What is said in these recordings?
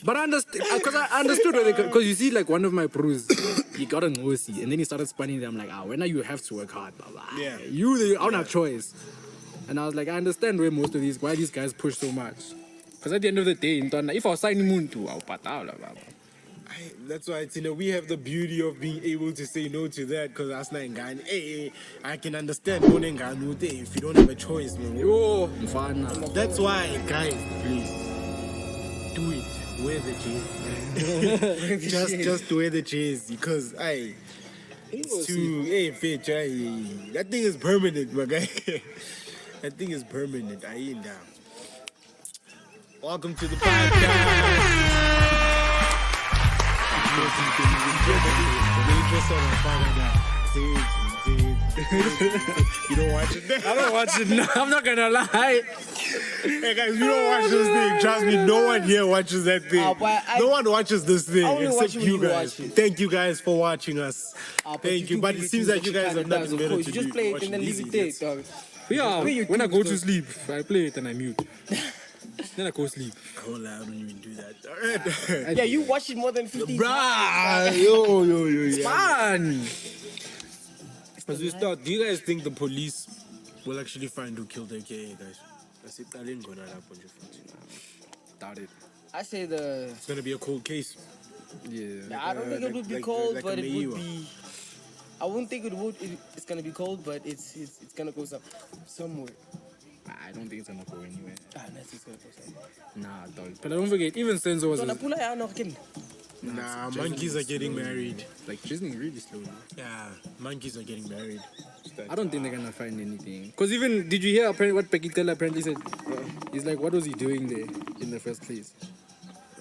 But I understand, because I understood, because you see, like, one of my bros, he got a nosy, and then he started spinning them, like, when you have to work hard, blah, blah. Yeah. You don't have choice. And I was like, I understand why these guys push so much. Because at the end of the day, if I was signing Muntu, I'll patala, blah, blah. That's why it's, we have the beauty of being able to say no to that, because that's not Ngani. Hey, I can understand if you don't have a choice, man. Yo, mfana. That's why, guys, please do it. Wear the jersey. just wear the jersey, because it's too fit. That thing is permanent, my guy. That thing is permanent. I ain't down. Welcome to the PipeCast. You don't watch it? I don't watch it now. I'm not gonna lie. Hey guys, you don't watch this thing. Trust me, no one here watches that thing. No one watches this thing except you guys. Thank you guys for watching us. Thank you. But it seems like you guys have nothing better to do. You just play it and then leave it there, dog. Yeah, when I go to sleep, I play it and I mute. Then I go sleep. Oh, I don't even do that. Yeah, you watch it more than 50 times. Yo. It's fun. As we start, do you guys think the police will actually find who killed AKA, guys? Doubt it. I say it's gonna be a cold case. Yeah. I don't think it would be cold, but it would be. I wouldn't think it's gonna be cold, but it's gonna go somewhere. I don't think it's gonna go anywhere. It's gonna go somewhere. Nah, dog. But don't forget, even Senzo was. Nah, monkeys are getting married. Like, Disney really slowly. Yeah, monkeys are getting married. I don't think they're gonna find anything. Because even, did you hear apparently what Pekitela apparently said? He's like, what was he doing there in the first place?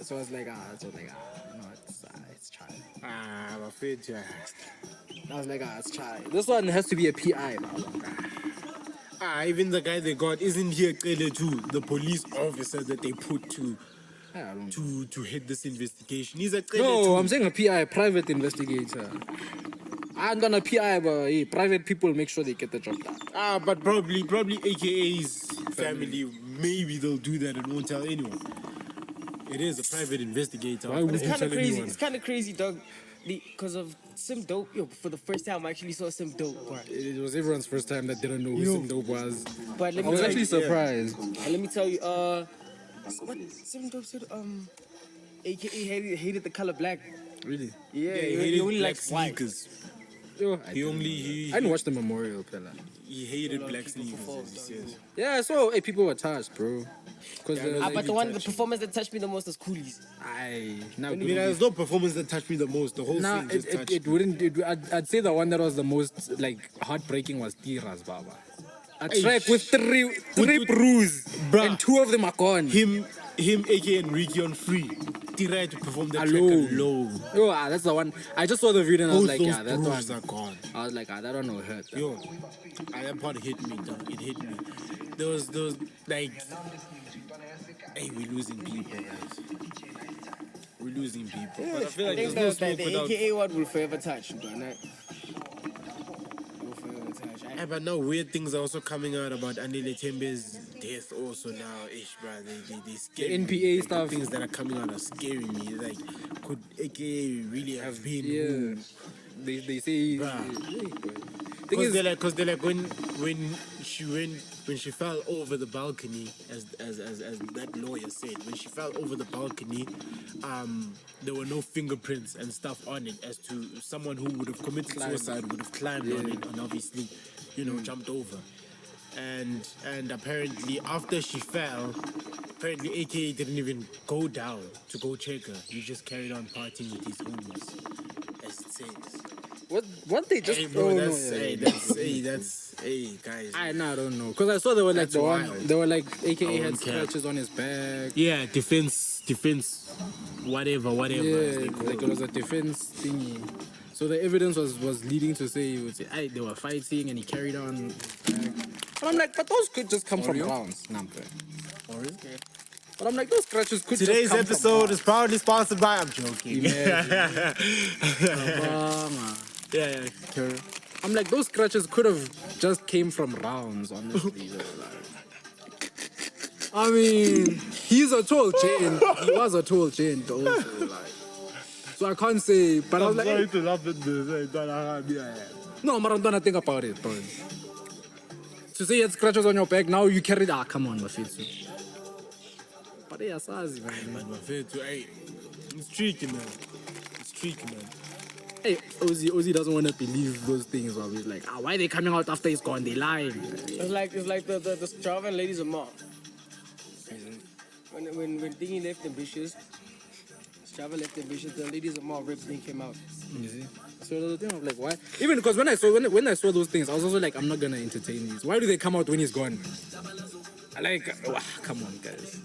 So I was like, it's child. I'm afraid to. I was like, it's child. This one has to be a PI, even the guy they got isn't here clearly too. The police officer that they put to head this investigation. He's a I'm saying a PI, private investigator. I'm gonna PI, but private people make sure they get the job done. But probably AKA's family, maybe they'll do that and won't tell anyone. It is a private investigator. It's kind of crazy. It's kind of crazy, dog. Because of Sim Dope, for the first time I actually saw Sim Dope. Bro. It was everyone's first time that didn't know who Sim Dope was. But I was actually surprised. Let me tell you, what Sim Dope said, AKA hated the color black. Really? Yeah, he only black likes white. sneakers. I didn't watch the memorial, fella. He hated black sneakers. Yeah, so people were touched, bro. But the performance that touched me the most was Coolies. There's no performance that touched me the most. The whole thing just touched me. I'd say the one that was the most heartbreaking was Tira's Baba. A track with three brews, and 2 of them are gone. Him, aka Enrique on Free. Tira had to perform that track alone. That's the one. I just saw the video and I was like, that one are gone. I was like, that one will hurt. That part hit me, dog. It hit me. There was like, we're losing people, guys. We're losing people. But I feel like there's no smoke without. The AKA one will forever touch, but but now weird things are also coming out about Anile Tembe's death also now. They scare the me. NPA stuff. Things that are coming out are scaring me. Like, could AKA really have been? They say. Because they're like when she fell over the balcony, as that lawyer said, when she fell over the balcony, there were no fingerprints and stuff on it as to someone who would have committed suicide would have climbed on it and obviously, jumped over. And apparently after she fell, AKA didn't even go down to go check her. He just carried on partying with his homies, as it says. What they just? That's guys. I don't know, because I saw there were like there were like AKA had scratches on his back. Yeah, defense, whatever. Yeah, like it was a defense thingy. So the evidence was leading to say they were fighting and he carried on. And I'm like, but those could just come from rounds, But I'm like, those scratches could Today's just come episode is proudly sponsored by. I'm joking. Yeah. I'm like, those scratches could have just came from rounds, honestly. I mean, he's a tall gent. He was a tall gent also, like. So I can't say, but I was like, sorry to laugh at this. no, Marantona, think about it, bro. To say you had scratches on your back, now you carry that. Come on, Mafitsu. But yeah, Sazi, man. Man, my favorite, hey, it's tricky, man. It's tricky, man. Hey, Ozzy doesn't want to believe those things. While he's like, why are they coming out after he's gone? They lying. It's like the Java and ladies of mom. When Thingy left Ambitious, Java left Ambitious, the ladies of mom rip thing came out. You see? So the thing of like, why? Even because when I saw those things, I was also like, I'm not gonna entertain these. Why do they come out when he's gone? I like, come on, guys.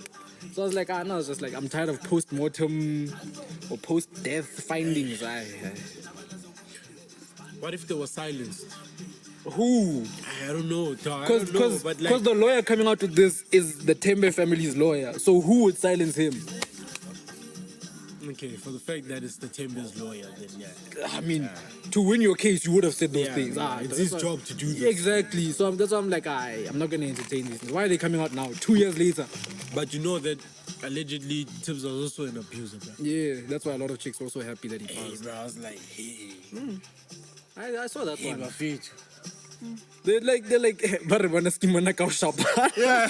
So I was like, no, it's just like I'm tired of post-mortem or post-death findings. What if they were silenced? Who? I don't know, dog. Because but like, the lawyer coming out with this is the Tembe family's lawyer. So who would silence him? okay, for the fact that it's the Tembe's lawyer, then yeah. I mean, to win your case, you would have said those things. It's his job to do this. Exactly. So that's why I'm like, I'm not going to entertain these things. Why are they coming out now, 2 years later? But you know that allegedly Tibbs was also an abuser, bro. Yeah, that's why a lot of chicks were so happy that he passed. Bro, I was like, hey. I saw that one. My feet. They're like, but when skimana ka shapa. Yeah.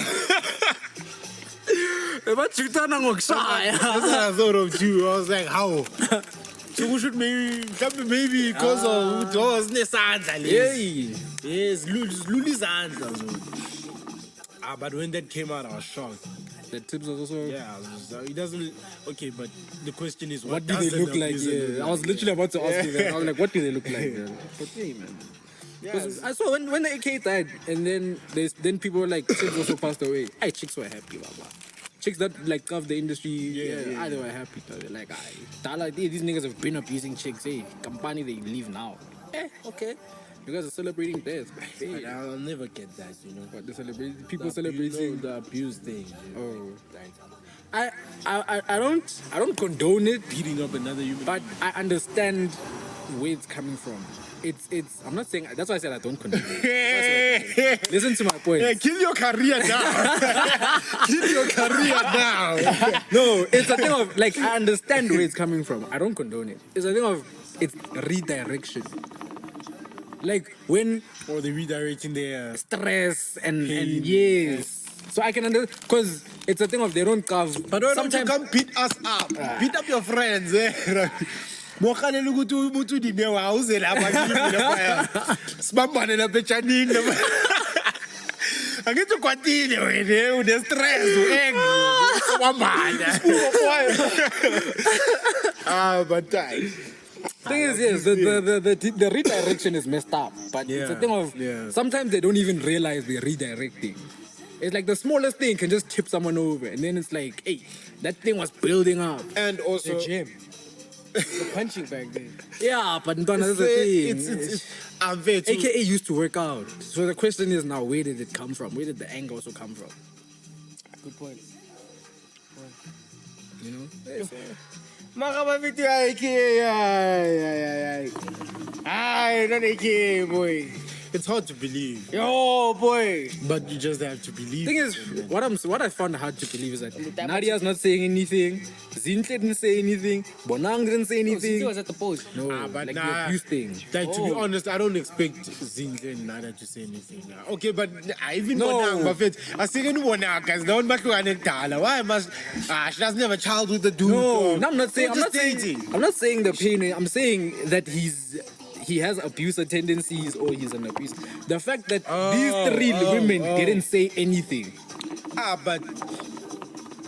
But you turn on That's what I thought of you. I was like, how? So we should maybe because of those nesandla. Yes, Luli's but when that came out, I was shocked. The tips was also. Yeah, it doesn't. Okay, but the question is, what do they look like? Yeah, I was literally about to ask you that. I was like, what do they look like? But hey, man. Yes. I saw when the AK died, and then people were like, chicks also passed away. Hey, chicks were happy, blah. Chicks that like of the industry, they were happy. They're like, these niggas have been abusing chicks. Hey, company they leave now. Okay. Because they're celebrating death. Hey, I'll never get that, you know. What people celebrating the abuse thing. Oh, like I don't condone it, beating up another human, but I understand where it's coming from. It's. I'm not saying. That's why I said I don't condone it. Listen to my point. Yeah, kill your career now. Kill your career now. No, it's a thing of like I understand where it's coming from. I don't condone it. It's a thing of it's redirection. Like when or they redirecting their stress and yes. So I can understand because it's a thing of they don't cover. But why don't you come beat us up? Beat up your friends, eh? Mokhanele ukuthi umuntu dine wa uze lapha kimi lapha. Sibambane lapha echaningi lapha. Angithi kwatile wena une stress uangry. Sibambane. But thing is, yes, the redirection is messed up, but it's a thing of sometimes they don't even realize they're redirecting. It's like the smallest thing can just tip someone over, and then it's like, hey, that thing was building up. And also the gym. The punching bag then. Yeah, but that's the thing. AKA used to work out. So the question is now, where did it come from? Where did the anger also come from? Good point. You know? Makababitu ay, not AKA, boy. It's hard to believe. Yo, boy. But you just have to believe. Thing is, what I found hard to believe is that Nadia's not saying anything. Zintle didn't say anything. Bonang didn't say anything. Zintle was at the post. No, but like the abuse thing. Like, to be honest, I don't expect Zintle and Nadia to say anything. Okay, but I even No. Bonang, but I see any Bonang because no one back to an why must she doesn't have a child with the dude. No, I'm not saying. I'm I'm not saying the pain. I'm saying that he has abuser tendencies or he's an abuser. The fact that these three women didn't say anything. But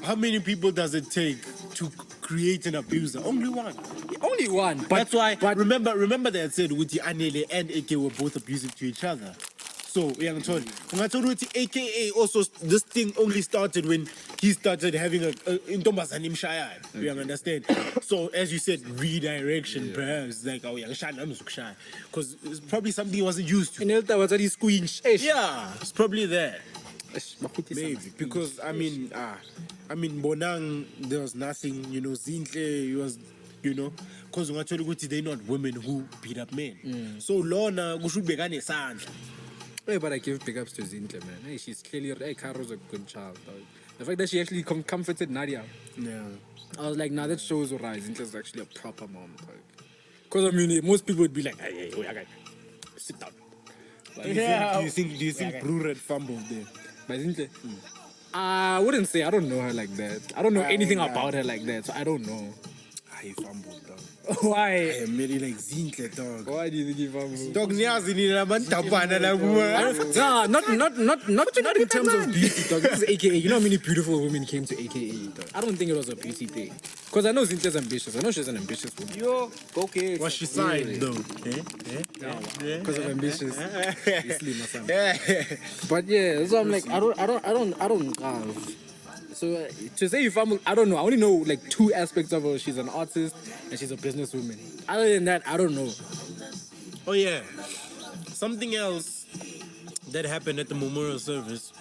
how many people does it take to create an abuser? Only one. Only one. But that's why. But remember that I said Uti Anele and AK were both abusive to each other. So I'm told AKA also this thing only started when he started having a Intombazane Mshaya. You understand? So as you said, redirection perhaps like because it's probably something he wasn't used to. in Elta was already squinch. Yeah, it's probably there. Maybe because I mean Bonang there was nothing, you know, Zintle he was, you know, because they're not women who beat up men. So Lorna should be sand. Hey, but I give big ups to Zintle, man. Hey, she's clearly, Caro's a good child. The fact that she actually comforted Nadia. Yeah. I was like, nah, that shows Rise. Zinhle's actually a proper mom. Because, I mean, most people would be like, hey, wait, okay, sit down. But do you think Brewer had fumbled there? But Zinhle, I wouldn't say. I don't know her like that. I don't know anything about her like that, so I don't know. He fumbled, dog. Why? I am really like Zinhle, dog. Why do you think he fumbled? Dog, niyazi nina mantapana la Nah, not in terms of beauty, dog. This is AKA. You know how many beautiful women came to AKA, dog? I don't think it was a beauty thing. Because I know Zinhle's ambitious. I know she's an ambitious woman. Yo, okay. Was she signed though? Because of ambitious. But yeah, so I'm like, I don't. So to say you fumble, I don't know. I only know like 2 aspects of her. She's an artist and she's a businesswoman. Other than that, I don't know. Oh yeah. Something else that happened at the memorial service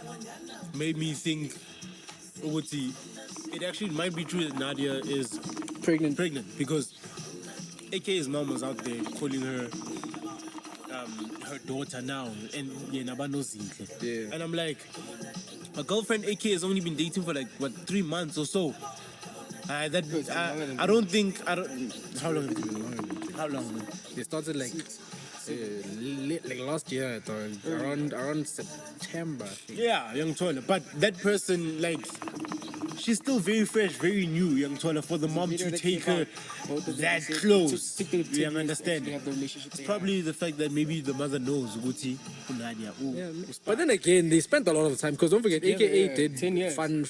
made me think, Uguti, it actually might be true that Nadia is Pregnant. because AK's mom was out there calling her her daughter now, and Yeah. and I'm like, my girlfriend AK has only been dating for like 3 months or so. I don't think how long have you been married? How long? They started like last year, I thought, around September. I think. Yeah, young toilet. But that person, like, she's still very fresh, very new, young toilet, for the mom to take her that close. You understand? It's probably the fact that maybe the mother knows Guti, Nadia. Yeah, but then again, they spent a lot of time because don't forget, AKA did 10 years. fund.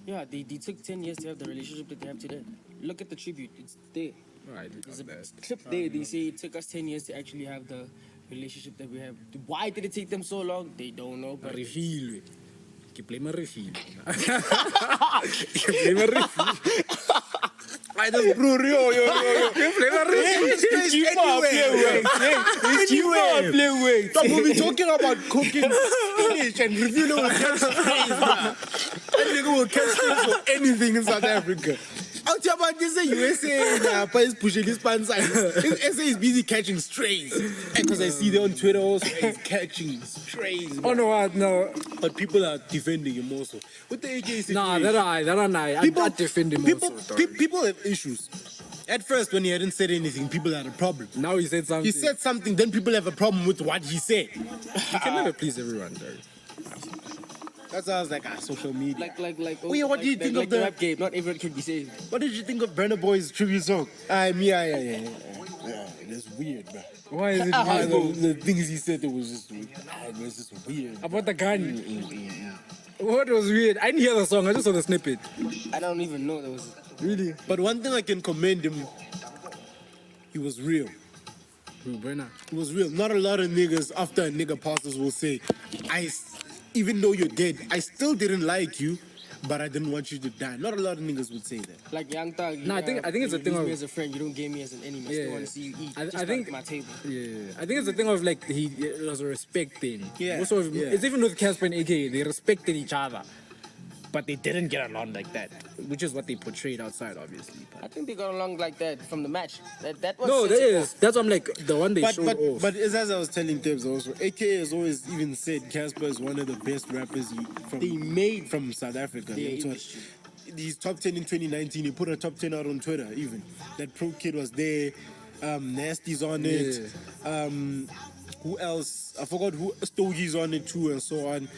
Yeah, they took 10 years to have the relationship that they have today. Look at the tribute; it's there. Right, There's a clip there. They say it took us 10 years to actually have the relationship that we have. Why did it take them so long? They don't know. But reveal. You play my reveal. You play my reveal. I just bro, yo. You play my reveal. Stop, we'll be talking about cooking spinach and revealing will catch strays, bruh. That nigga will catch strays for anything in South Africa. Out here about this USA, is pushing his pants. SA is busy catching strays. Because I see there on Twitter also, he's catching strays. Oh no, what? No. But people are defending him also. With the AK situation. Nah, that I defend him also. People have issues. At first, when he hadn't said anything, people had a problem. Now he said something. He said something, then people have a problem with what he said. You can never please everyone, though. That's why I was like, social media. Oh yeah, what do you think of the rap game? Not everyone can be saved. What did you think of Burna Boy's tribute song? Yeah. That's weird, bro. Why is it weird? The things he said, it was just weird. About the gun. What was weird? I didn't hear the song, I just saw the snippet. I don't even know that was... Really? But one thing I can commend him, he was real. Burna. He was real. Not a lot of niggas, after a nigga passes, will say, even though you're dead, I still didn't like you, but I didn't want you to die. Not a lot of niggas would say that. Like Young Thug. No, I think it's a thing of... me as a friend, you don't game me as an enemy. I still want to see you eat. I think... my table. Yeah. I think it's a thing of like, it was a respect thing. Yeah. Also, yeah. It's even with Casper and AK, they respected each other. But they didn't get along like that, which is what they portrayed outside, obviously. But I think they got along like that from the match. That was... No, there is. That's what I'm like, the one they showed off. But as I was telling Tebs also, AK has always even said Casper is one of the best rappers they made from South Africa. Yeah, he's top 10 in 2019. He put a top 10 out on Twitter even. That Pro Kid was there. Nasty's on it. Yeah. Who else? I forgot who. Stogie's on it too, and so on.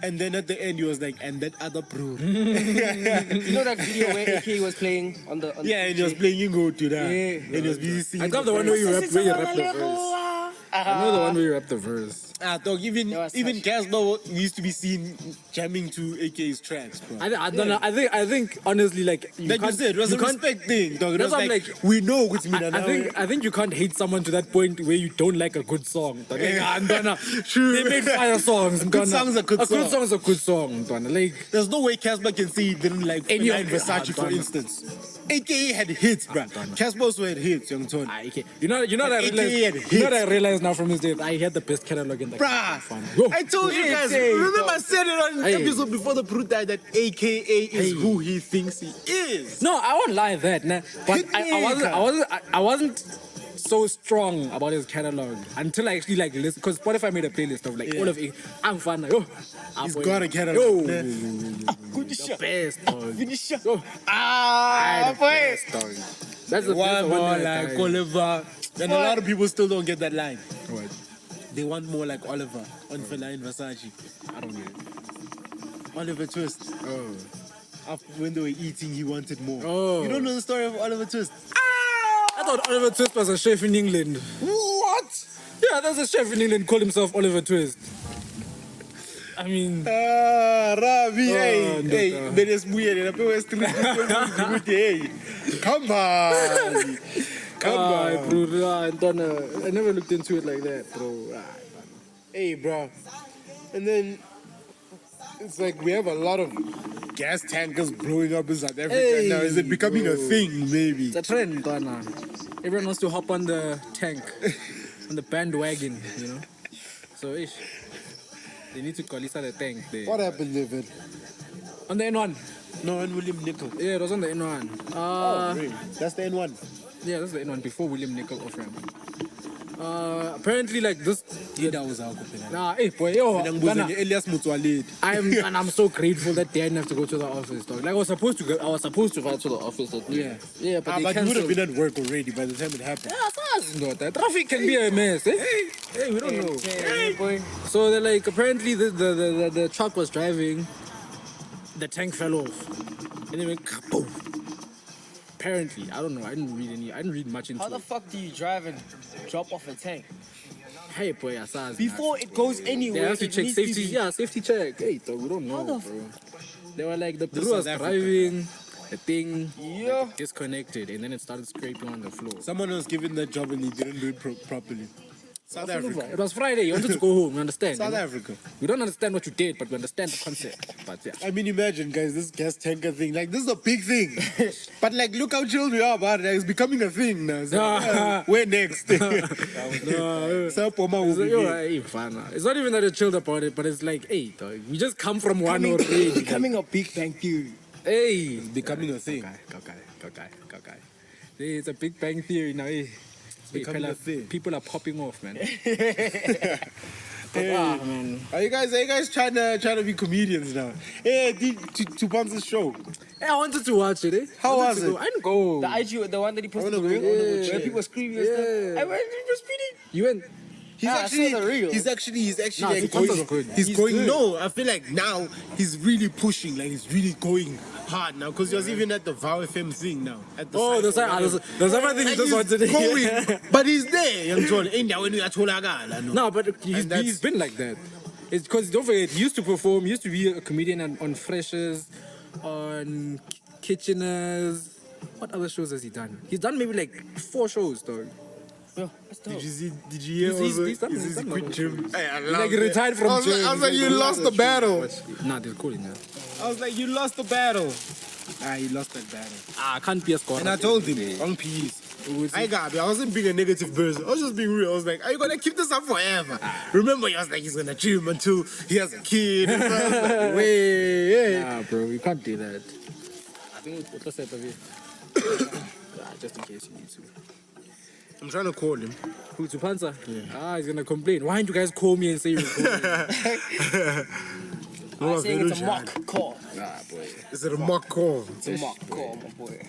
And then at the end, he was like, and that other bro. You know that video where AK was playing on the yeah, and he was playing Ingo to that. Yeah. And he was busy singing. I got the one where you rap the verse. I know the one where you rap the verse. Dog, even Casper used to be seen jamming to AK's tracks, bro. I don't know. I think honestly, like you said, it was a respect thing, dog. It was like we know what's mean. I think you can't hate someone to that point where you don't like a good song. True. They make fire songs. Good song's a good song. A good song is a good song. Like there's no way Casper can say he didn't like any of Versace, for instance. AKA had hits, bro. Casper also had hits, young Tony. You know that I realized now from his days, I had the best catalog in the bruh. I told you guys, remember I said it on an episode before the Brute died that AKA is who he thinks he is. No, I won't lie that, nah. But I wasn't so strong about his catalog until I actually like listen, because Spotify made a playlist of like all of it. I'm fan. Yo, He's got a catalog. Yo, Good the best dog. Finish. Yo, Boy. best dog. That's the One one more that like I- Oliver. And a lot of people still don't get that line. What? They want more like Oliver on Fela in Versace. I don't get it. Oliver Twist. Oh. After when they were eating, he wanted more. Oh. You don't know the story of Oliver Twist? I thought Oliver Twist was a chef in England. What? Yeah, there's a chef in England called himself Oliver Twist. I mean, Ravi, hey, no, hey, no. Benes Muyer, hey, come on. Come on. bro, I never looked into it like that, bro. Hey, bro. And then it's like we have a lot of gas tankers blowing up in South Africa Hey, now. Is it becoming a bro. thing, maybe? It's a trend, Donna. Everyone wants to hop on the tank, on the bandwagon, you know. So, they need to call the tank there. What happened, David? On the N1. No, and William Nickel. Yeah, it was on the N1. Oh, really? That's the N1. Yeah, that's the N1 before William Nickel off ramp. Apparently, like this. That was our Nah, hey boy, yo, Ghana, Elias Motsoane. I'm so grateful that they didn't have to go to the office, dog. Like I was supposed to fly to the office. But Yeah. yeah, but they But you would have canceled. been at work already by the time it happened. Yeah, traffic can be a mess. Eh? Hey, we don't know. Hey, boy. So they're like, apparently the truck was driving, the tank fell off, and then went kaboom. Apparently, I don't know. I didn't read much into How the it. fuck do you drive and drop off a tank? Hey boy, I saw it. Before it goes They anywhere, have to it check needs safety. to be... Yeah, safety check. Hey, dog, we don't know, How the bro. They were like, the This crew was South Africa. driving, the thing Yeah. like, disconnected, and then it started scraping on the floor. Someone was given that job and he didn't do it properly. South Africa. It was Friday. You wanted to go home. You understand? South you know? Africa. We don't understand what you did, but we understand the concept. But yeah. I mean, imagine, guys, this gas tanker thing. Like, this is a big thing. But, like, look how chill we are about it. Like, it's becoming a thing now. So, where next? So, Poma will So, be yo, here. hey, fana. It's not even that you're chilled about it, but it's like, hey, dog, we just come from one already. Becoming a big bang theory. Hey, Becoming a thing. Okay. Hey, it's a big bang theory now. Hey. Becoming a thing. People are popping off, man. Hey, man. are you guys trying to be comedians now? Hey, to Panzer's show. Hey, I wanted to watch it. Eh? How I wanted was to it? go. I didn't go. The IG, the one that he posted wanna on the go? reel, Yeah. where people were screaming and Yeah. stuff. I went to speeding. You went. He's Ah, I actually, saw the reel. he's actually Nah, like the going. concert's good. He's going. good. No, I feel like now he's really pushing. Like he's really going hard now because he was even at the Vow FM thing now. At the Oh, site or whatever. there's everything you Like, just wanted to he's going, but he's there. Young John, ain't that when you are No, but And that's- he's been like that. It's because don't forget, he used to perform. He used to be a comedian on Freshers, on Kitcheners. What other shows has he done? He's done maybe like 4 shows, dog. Yo, that's dope. Did you hear? He's done- Is he's this done quit all gym? Hey, I He's love like it. retired from I was gym. like, you lost the battle. Nah, they're calling that. I was like, you lost the battle. He lost that battle. I can't be a scorer. And I told him on PEs. I wasn't being a negative person. I was just being real. I was like, are you gonna keep this up forever? Remember, he was like, he's gonna gym until he has a kid. And so I was like, wait. Nah, bro, you can't do that. I think what's the set of it? Just in case you need to. I'm trying to call him. Who to Panzer? Yeah. He's gonna complain. Why didn't you guys call me and say you were calling? I'm saying it's a mock call. Nah, boy. Is it a mock call? It's a mock call, my boy.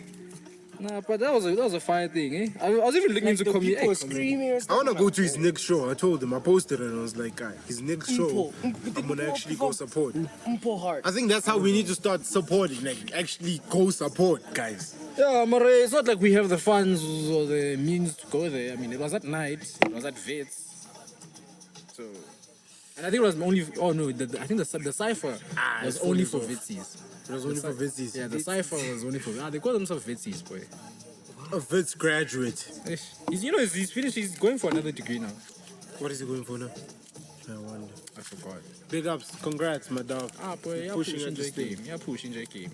Nah, but that was a fire thing, eh? I was even looking Like into the comedy. people were screaming and I stuff. wanna go to his next show. I told him. I posted it and I was like, guy, his next show, I'm gonna actually go support. Pull hard. I think that's how we need to start supporting. Like, actually go support, guys. Yeah, but it's not like we have the funds or the means to go there. I mean, it was at night. It was at Vets. So, and I think it was only. Oh no, I think the cipher was it's only fully for off. Vitsies. It was only for Vitsies. Yeah, the cipher was only for. They call themselves Vitsies, boy. A Vits graduate. He's finished. He's going for another degree now. What is he going for now? I wonder. I forgot. Big ups, congrats, my dog. Boy, you're Pushing pushing at this J game. You're pushing J game.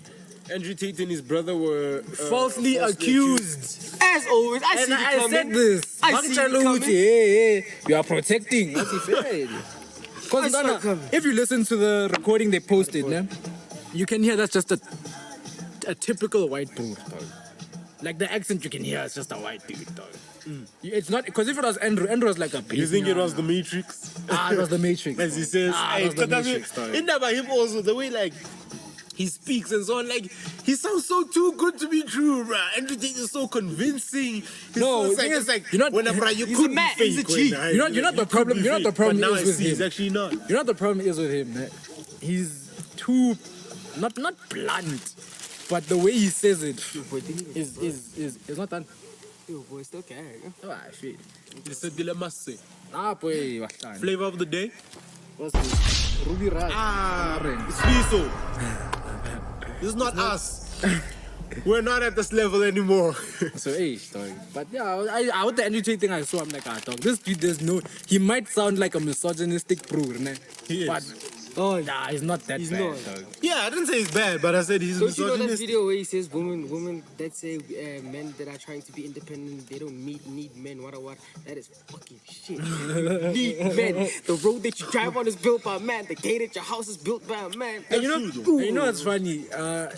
Andrew Tate and his brother were Falsely accused. As always, I And see I you said coming. this. I see you Bang coming. Chaluti, hey, you are protecting. What's he said? Because I saw it coming. if you listen to the recording they posted, né, you can hear that's just a typical white dude, dog. Like the accent you can hear, it's just a white dude, dog. It's not because if it was Andrew was like a baby. You think it was the Matrix? It was the Matrix. As he says, it was the Matrix story. in that by him also the way like he speaks and so on, like he sounds so too good to be true, bruh. Everything is so convincing. No, it's like you're not. when you he's could a man, be he's a fake. G. You're not the problem. You're not the problem But now is I with see him. he's actually not. You know what the problem is with him? Man? He's too not blunt, but the way he says it is not done. Yo, boy, still carrying. Oh, I feel. It's a dilemma. Boy, Flavor of the day. what's this? Ruby Rat. It's Liso. This is not us. We're not at this level anymore. So story. But yeah, I with the Andrew thing I saw, I'm like, dog, this dude he might sound like a misogynistic bro, ne? He is. But he's not that bad, not. dog. Yeah, I didn't say he's bad, but I said he's Don't you know that misogynist. video where he says women that say men that are trying to be independent, they don't need men, what. That is fucking shit. Need men. The road that you drive on is built by a man. The gate at your house is built by a man. And you know what's funny?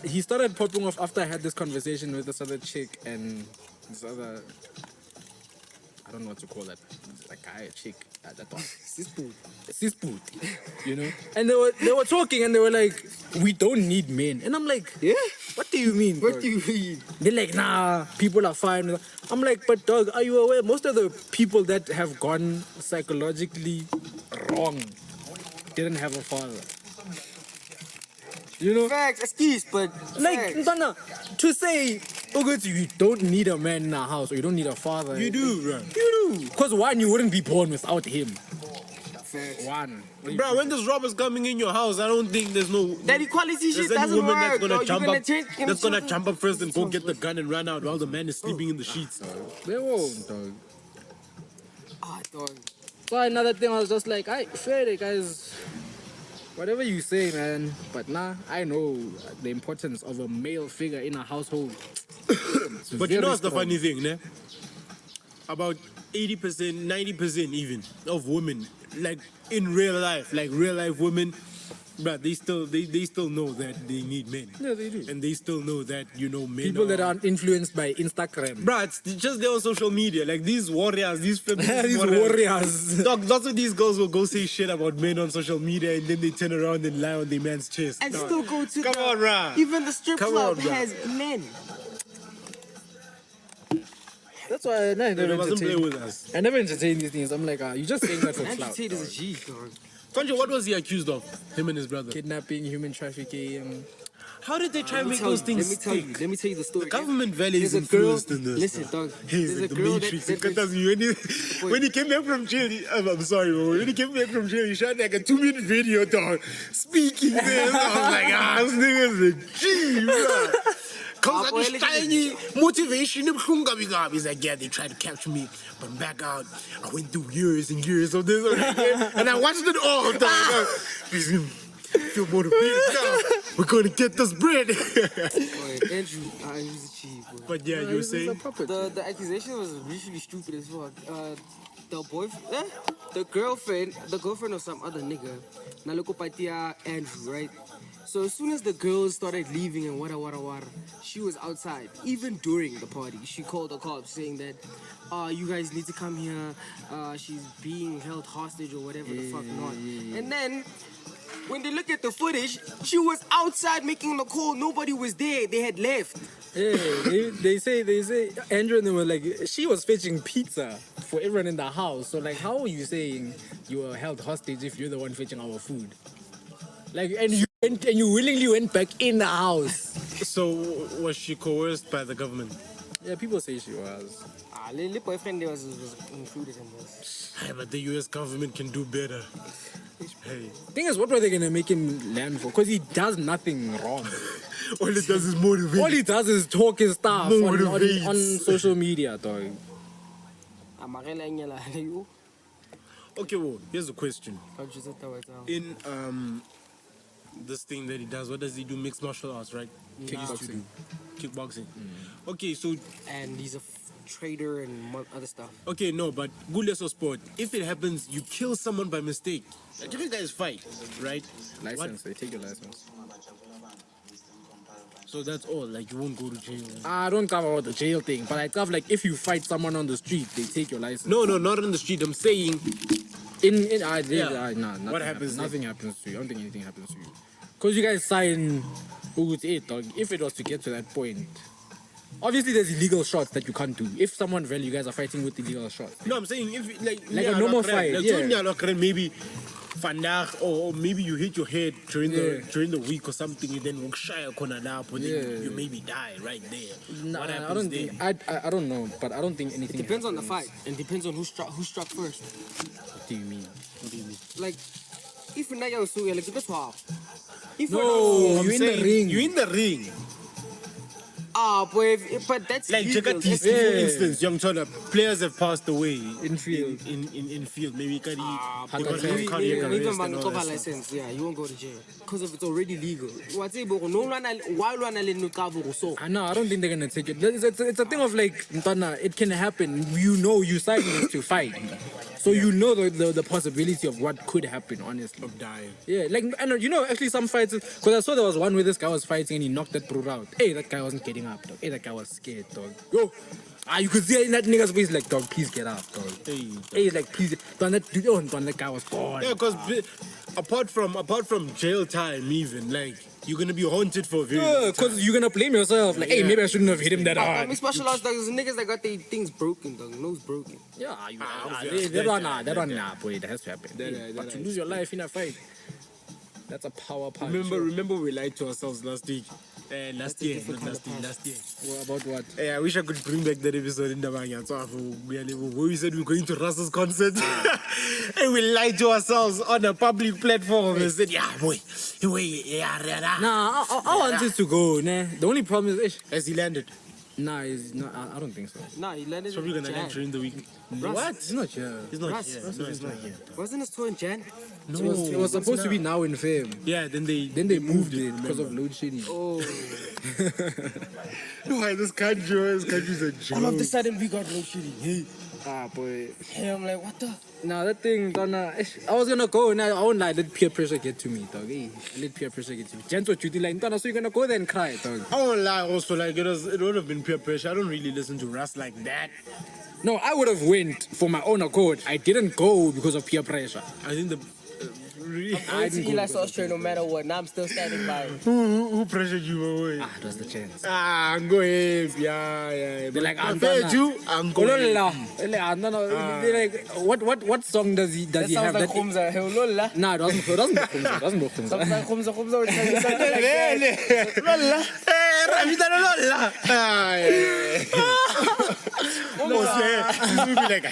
He started popping off after I had this conversation with this other chick and this other, I don't know what to call that. It's like guy, a chick, that one. Sis-boot, you know? And they were talking and they were like, we don't need men. And I'm like, Yeah? what do you mean? What dog? do you mean? They're like, nah, people are fine. I'm like, but dog, are you aware? Most of the people that have gone psychologically wrong didn't have a father. You know? Facts, excuse, but Like, facts. Ntwana, to say, you don't need a man in a house or you don't need a father. You do, bro. You do. Because one, you wouldn't be born without him. Facts. One. Bro, when there's robbers coming in your house, I don't think there's That equality shit any doesn't woman work. that's gonna dog. jump You're up. change That's gonna children. jump up first and go get the gun and run out while the man is sleeping in the sheets. They won't, dog. Dog. So another thing, I was just like, fair, guys. Whatever you say, man. But I know the importance of a male figure in a household. But you know what's the funny thing, ne? About 80%, 90% even of women, like in real life women, but they still know that they need men. Yeah, they do. And they still know that, men People that are influenced by Instagram. Bro, it's just they're on social media. Like these warriors, these feminist These warriors. Dog, lots of these girls will go say shit about men on social media and then they turn around and lie on their man's chest. And Dog. still go to Come on, bruh. Even the strip Come club on, bruh. has men. That's why I never They mustn't play entertain. with us. I never entertain these things. I'm like, you're just saying that for Andrew clout. Tate is a G, dog. Sanjay, what was he accused of? Him and his brother. Kidnapping, human trafficking. How did they try and make Let me those things tell you. stick? Let me tell you the story. The government value is There's a girl. influenced in this. Listen, dog. He's There's like a the girl Matrix. that When he came back from jail, I'm sorry, bro. When he came back from jail, he shot like a 2-minute video, dog, speaking there. I was like, this nigga's a G, bro. Comes out this tiny motivation. He's like, yeah, they tried to capture me, but I'm back out. I went through years and years of this, and I watched it all, dog. Feel motivated now. We're gonna get this bread. Boy, Andrew, he's a G, boy. But yeah, you were saying? The accusation was really stupid as fuck. The girlfriend of some other nigga, Naloko Patia Andrew, right? So as soon as the girls started leaving and wada, she was outside. Even during the party, she called the cops saying that, you guys need to come here. She's being held hostage or whatever the fuck not. And then when they look at the footage, she was outside making the call. Nobody was there. They had left. Yeah, they say, Andrew and they were like, she was fetching pizza for everyone in the house. So like, how are you saying you were held hostage if you're the one fetching our food? Like, and you willingly went back in the house. So was she coerced by the government? Yeah, people say she was. The boyfriend was included in this. Hey, but the US government can do better. Hey. Thing is, what were they gonna make him land for? Because he does nothing wrong. All he does is motivate. All he does is talk his stuff on Motivates. social media, dog. Okay, well, here's a question. In this thing that he does, what does he do? Mixed martial arts, right? Kickboxing. Kickboxing. Okay, so And he's a trader and other stuff. okay, no, but guleso sport. If it happens, you kill someone by mistake. Like, you guys fight, right? License, they take your license. So that's all. Like you won't go to jail. I don't cover about the jail thing, but I cover like if you fight someone on the street, they take your license. No, not on the street. I'm saying Nah, What happens then? Nothing happens to you. I don't think anything happens to you. Because you guys sign dog. If it was to get to that point, obviously there's illegal shots that you can't do. If someone value, you guys are fighting with illegal shots. No, I'm saying if like a normal fight, like, maybe vandaag or maybe you hit your head during the week or something, and then walk shy corner up, and then you maybe die right there. Nah, What I happens don't there? think. I don't know, but I don't think anything. It depends on the happens. fight and depends on who struck first. What do you mean? Like, if you're not your suya, like that's how. If No, I'm you in the saying ring. You in the ring. but that's Like legal. Jackatis, That's for legal. instance, young China players have passed away In field. In field. Maybe But cardiac even arrest even and all cover that stuff. license, yeah, you won't go to jail because if it's already legal. What's it? No one why one no cover so. I know. I don't think they're gonna take it. It's a thing of like, Ntana, it can happen. You know, you signed this to fight, so you know the possibility of what could happen. Honestly, Of dying. yeah. Like, I know, you know, actually some fights. Because I saw there was one where this guy was fighting and he knocked that bro out. Hey, that guy wasn't getting up, dog. Hey, that guy was scared, dog. Yo. You could see in that nigga's face, like, dog, please get up, dog. Hey, like, please. That guy was gone. Yeah, because apart from jail time, even like you're gonna be haunted for a very long time. Because you're gonna blame yourself. Like, hey, maybe I shouldn't have hit him that hard. Mixed martial arts, dog, there's niggas that got their things broken, dog, nose broken. Yeah, obviously, that one, boy, that has to happen. But to lose your life in a fight, that's a power punch. Remember we lied to ourselves last week. Last year. Well, about what? I wish I could bring back that episode in the bang. So where we said we were going to Russ's concert, and we lied to ourselves on a public platform and said, "Yeah, boy, Nah, I wanted to go. Nah, the only problem is, As he landed, nah, is not. I don't think so. Nah, he landed. he's probably gonna in land Jan. during the week. What? It's not here. He's not Russ. here. No, he's not here. Wasn't his tour in Jan? No, It was supposed to be now in fame. Yeah, then They moved it because of load shedding. Oh. Why this country's a joke. All of a sudden we got load shedding. Hey. Boy. Hey, I'm like, what the? Nah, that thing, I was gonna go and I won't lie, let peer pressure get to me, dog. Hey, let peer pressure get to me. Gents, what you do, like, so you're gonna go there and cry, dog. I won't lie, also, like, it would have been peer pressure. I don't really listen to Russ like that. No, I would have went for my own accord. I didn't go because of peer pressure. I think I didn't go. Eli Australia, no matter what. Now I'm still standing by it. who pressured you away? It was the chance. Go ahead. Yeah. They're like, I'm go ahead. They're like, what song does he That have? sounds like That Khumza. Hey, Lola. Nah, it doesn't go Khumza. Sounds like Khumza. Or something like that. Lola. You will be like,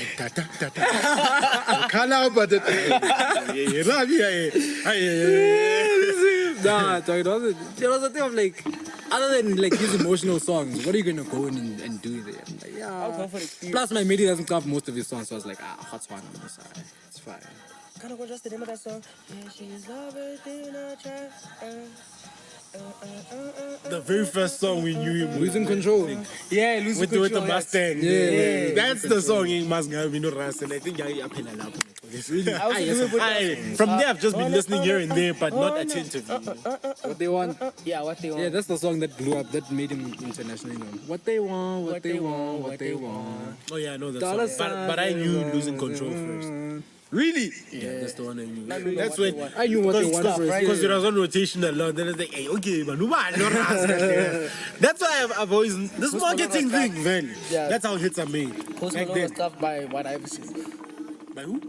Nah, dog, it was a thing of like, other than like these emotional songs, what are you gonna go in and do there? I'm like, I'll go yeah. for the experience. Plus, my MIDI doesn't cover most of his songs, so I was like, hot one on the side. It's fine. Kind of just the name of that song. Yeah, she's everything I try. the very first song we knew him Losing control. Yeah, losing with control. the Mustang. Yeah. That's the song in Masga Vino Ras, and I think I from there I've just been listening here and there, but not attentively. What they want. Yeah, what they want. Yeah, that's the song that blew up, that made him internationally known. What they want, what they want, what they want. Oh yeah, I know that Dollar song. But I knew Losing Control first. Really? Yeah, that's the one I knew. That's when I knew what they want first. because it was on rotation a lot. Then it's like, hey, okay, man, that's why I've always this marketing thing, man. Yeah. That's how hits are made. Post Back Malone was then. stuff by White Iverson. By who?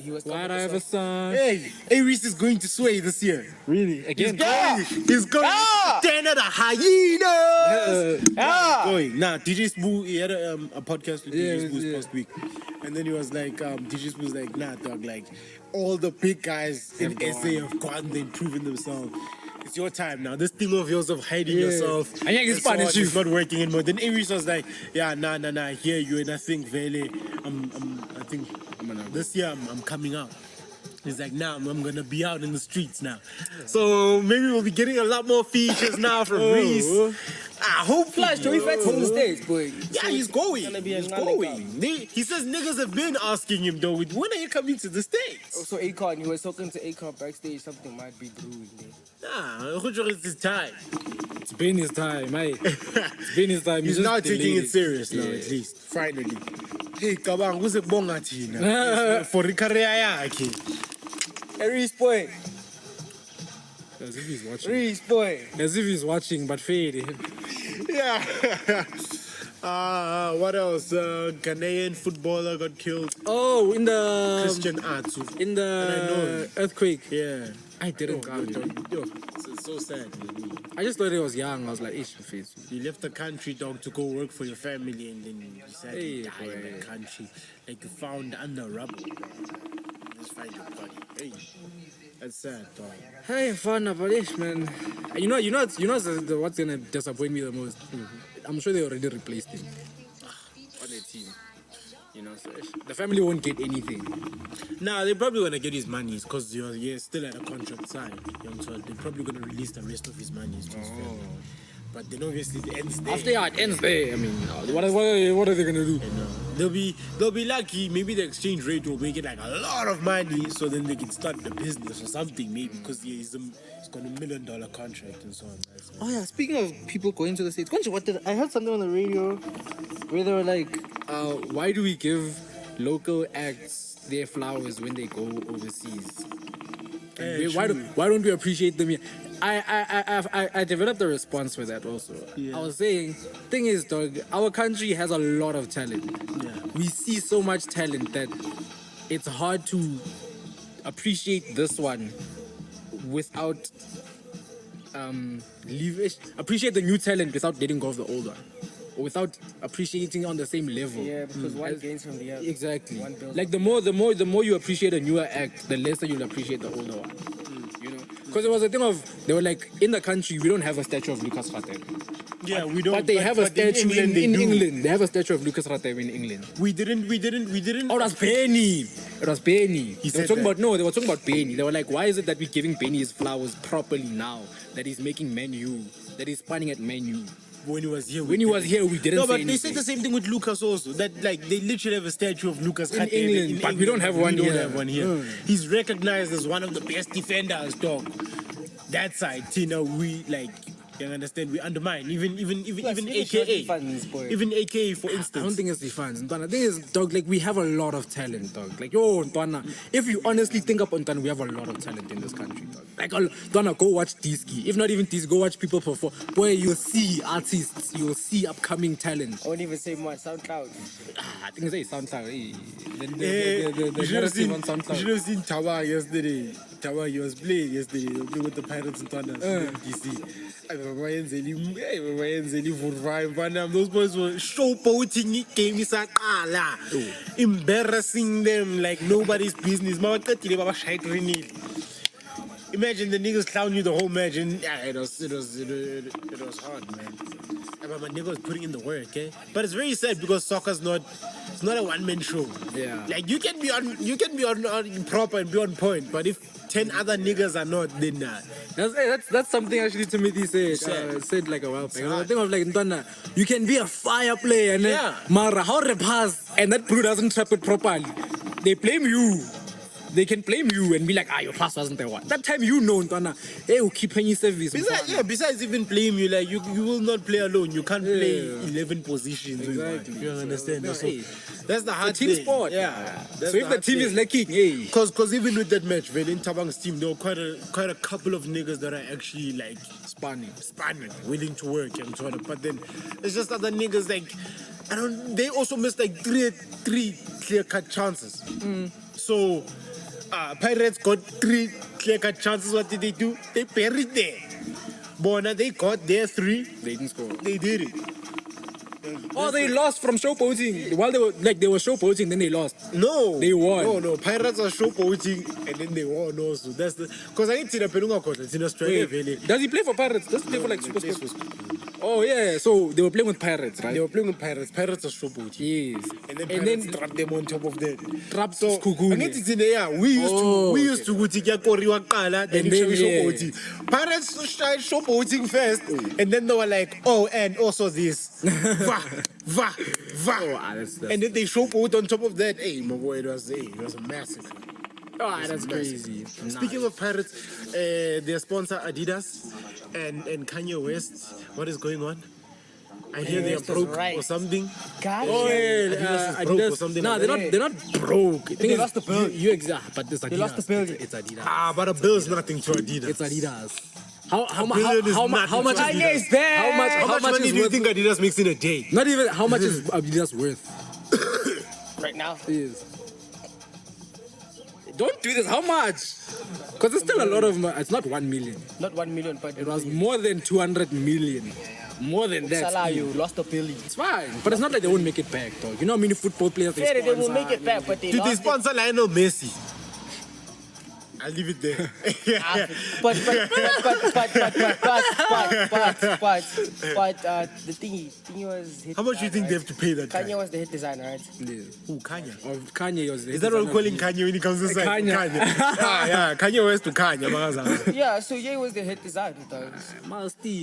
He was Why'd I have a son? Hey, Aries is going to sway this year. Really? Again? He's going to stand at a hyenas. Going. Nah, DJ Spoo, he had a podcast with DJ Spoo's past week. And then he was like, DJ Spoo's like, nah, dog, like, all the big guys in SA have gone, they've proven themselves. It's your time now. This thing of yours of hiding yourself. And yeah, it's Spanish. It's not working anymore. Then Aries was like, yeah, nah, I hear you. And I think, Vele, I think this year I'm coming out. He's like, nah, I'm gonna be out in the streets now. So maybe we'll be getting a lot more features now from Reese. Hopefully. Flash, Joey Fat's in the States, boy. Yeah, he's going. gonna be He's a going. He says niggas have been asking him though, when are you coming to the States? So Akon, he was talking to Akon backstage, something might be brewing there. Nah, it's his time. It's been his time, mate. It's been his time. He's just now taking delayed it serious now, at least. Finally. Hey, kabang, who's a bonga tina? For the career yakhe. Reese boy. As if he's watching. Reese boy. As if he's watching, but fade. Yeah. What else? Ghanaian footballer got killed. Oh, in the Christian Atsu. in And I know the him. earthquake. Yeah. I didn't Yo, come. yo, it's so sad. Man. I just thought he was young. I was like, ish, face. You left the country, dog, to go work for your family, and then you decided Hey, to die in boy. the country, like you found under rubble. Just find your body. Hey, that's sad, dog. Hey, fun about ish, man. You know what's gonna disappoint me the most? I'm sure they already replaced him on the team. You know, so the family won't get anything. Nah, they're probably gonna get his monies because you're still at a contract side. You know, so they're probably gonna release the rest of his monies to his family. But then obviously it ends there. After it ends there, I mean, what are they gonna do? They'll be lucky. Maybe the exchange rate will make it like a lot of money, so then they can start the business or something. Maybe because he's got $1 million contract and so on. Oh yeah, speaking of people going to the States, I heard something on the radio where they were like, why do we give local acts their flowers when they go overseas? Why don't we appreciate them here? I developed a response for that also. Yeah. I was saying, thing is, dog, our country has a lot of talent. Yeah. We see so much talent that it's hard to appreciate this one without appreciate the new talent without letting go of the old one, or without appreciating on the same level. Yeah, because one gains from the other. Exactly. One builds Like the more you appreciate a newer act, the lesser you'll appreciate the older one. You know, because it was a thing of they were like, in the country we don't have a statue of Lucas Ratebe. Yeah, we don't. But they have a statue in they do. England. They have a statue of Lucas Ratebe in England. We didn't. Oh, it was Benny. They were said talking that. about they were talking about Benny. They were like, why is it that we're giving Benny his flowers properly now? That he's making menu. That he's spanning at menu. When he was here, When he was here, we didn't. No, say but they anything. said the same thing with Lucas also. That like they literally have a statue of Lucas In Ratebe England, but we don't have one We don't here. have one here. He's recognized as one of the best defenders, dog. That side, Tina, we like. You understand? We undermine even AKA, Funds, boy. even AKA for I don't instance. think it's the fans. Ntwana, the thing is, dog, like we have a lot of talent, dog. Like yo, Ntwana, if you honestly think up on Ntwana, we have a lot of talent in this country, dog. Like Ntwana, go watch Diski. If not even Diski, go watch people perform. Boy, you'll see artists, you'll see upcoming talent. I won't even say much. SoundCloud. I think it's SoundCloud. Hey. You The should have seen, narrative on SoundCloud. you should have seen Tawa yesterday. Tawa, he was playing yesterday. He was playing with the Pirates in Thunder, DC. Those boys were showboating game embarrassing them like nobody's business. Imagine the niggas clown you the whole match, and yeah, it was hard, man. But my nigga was putting in the work, eh? But it's very sad because soccer's it's not a one-man show. Yeah. Like you can be on proper and be on point, but if 10 other niggas are not, then That's something actually Timothy said like a while back. I think of like Ntwana, you can be a fire player, and Yeah. Mara, how the pass and that blue doesn't trap it properly. They blame you. They can blame you and be like, your pass wasn't the one. That time you know, Ntwana, hey, we'll keep paying service. Besides even blame you, like you will not play alone. You can't play Yeah. 11 positions. Exactly. You understand? No, So hey, that's the hard team thing. sport. Yeah. So if the team is lacking, hey. Because even with that match, in Tabang's team, there were quite a couple of niggas that are actually like Spanning. willing to work and so on. But then it's just other niggas like they also missed like three clear-cut chances. So Pirates got 3 clear-cut chances. What did they do? They buried there. Bona, they got their 3. They didn't score. They did it. Oh, they lost from showboating. While they were showboating, then they lost. No, They won. No, Pirates are showboating and then they won also. That's because I think Tina Perunga got it in Australia. Wait, does he play for Pirates? Does he play for like Super Sport? Oh yeah, so they were playing with pirates, right? They were playing with pirates. Pirates are showboat. Yes. And then pirates trapped them on top of that. Trapped So Skugune. we used to go to Koriwa Kala, then And then, showboating. Pirates started showboating first, and then they were like, oh, and also this. Va. that's And then they showboat on top of that. Hey, my boy, it was a massive. that's crazy. Speaking of pirates, their sponsor Adidas and Kanye West. What is going on? I hear they are West is broke right. or something. God. Oh yeah, Adidas is broke or something No, like they're that. not broke. They lost the bill. You exact, but it's Adidas. They lost the bill. It's Adidas. But a bill's nothing to Adidas. It's Adidas. How billion is much? nothing to Kanye Adidas. is there. How much Money is do you worth? think Adidas makes in a day? Not even how much is Adidas worth? Right now. Yes. Don't do this. How much? Because it's still a lot of money. It's not 1 million. Not 1 million, but It was more than 200 million. More than that. Salah, still. you lost a billion. It's fine, but it's not like they won't make it back, though. You know how many football players Fair, they will sponsor, make it back, but they Did they lost it. sponsor Lionel Messi? I'll leave it there. But the thingy was hit How much do you think they have to pay that guy? Kanye was the hit designer, right? Who, Kanye? Of Kanye was Is that what we're calling Kanye when he comes inside? Kanye. Yeah, Kanye West to Kanye. Magaza. Yeah, so Ye was the hit designer, though.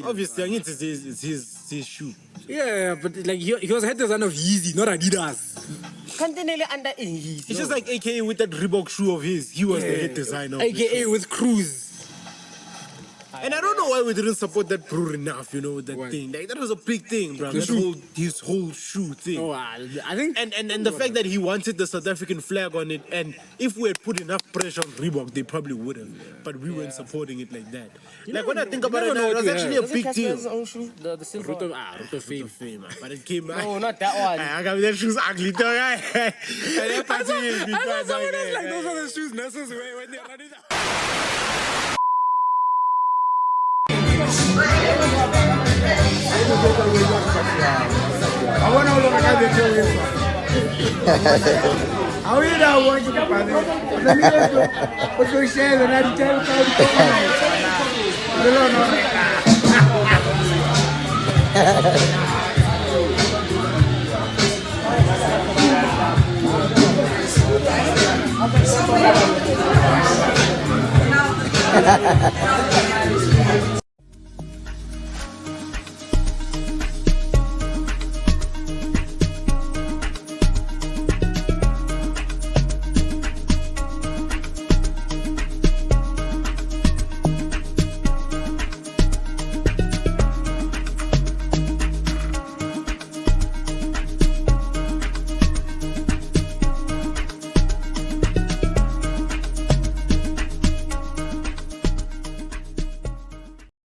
Obviously, I need to say it's his shoe. Yeah, but like he was head designer of Yeezy, not Adidas. Continue under English. It's just like AKA with that Reebok shoe of his. He was the head designer. Of the shoe. AKA with Cruz. And I don't know why we didn't support that Brewer enough, that What? thing. Like, that was a big thing, bro. The shoe? His whole shoe thing. Oh, I think. And the fact that he wanted the South African flag on it, and if we had put enough pressure on Reebok, they probably would have. But we weren't supporting it like that. Like when I think about it never now, know it what was you actually have. a big deal. His own shoe, the silver one. Ruto fame. Fame, but it came. No, not that one. I got that shoes ugly, though. And that party is I saw someone else like those are the shoes nurses wear when they're running out.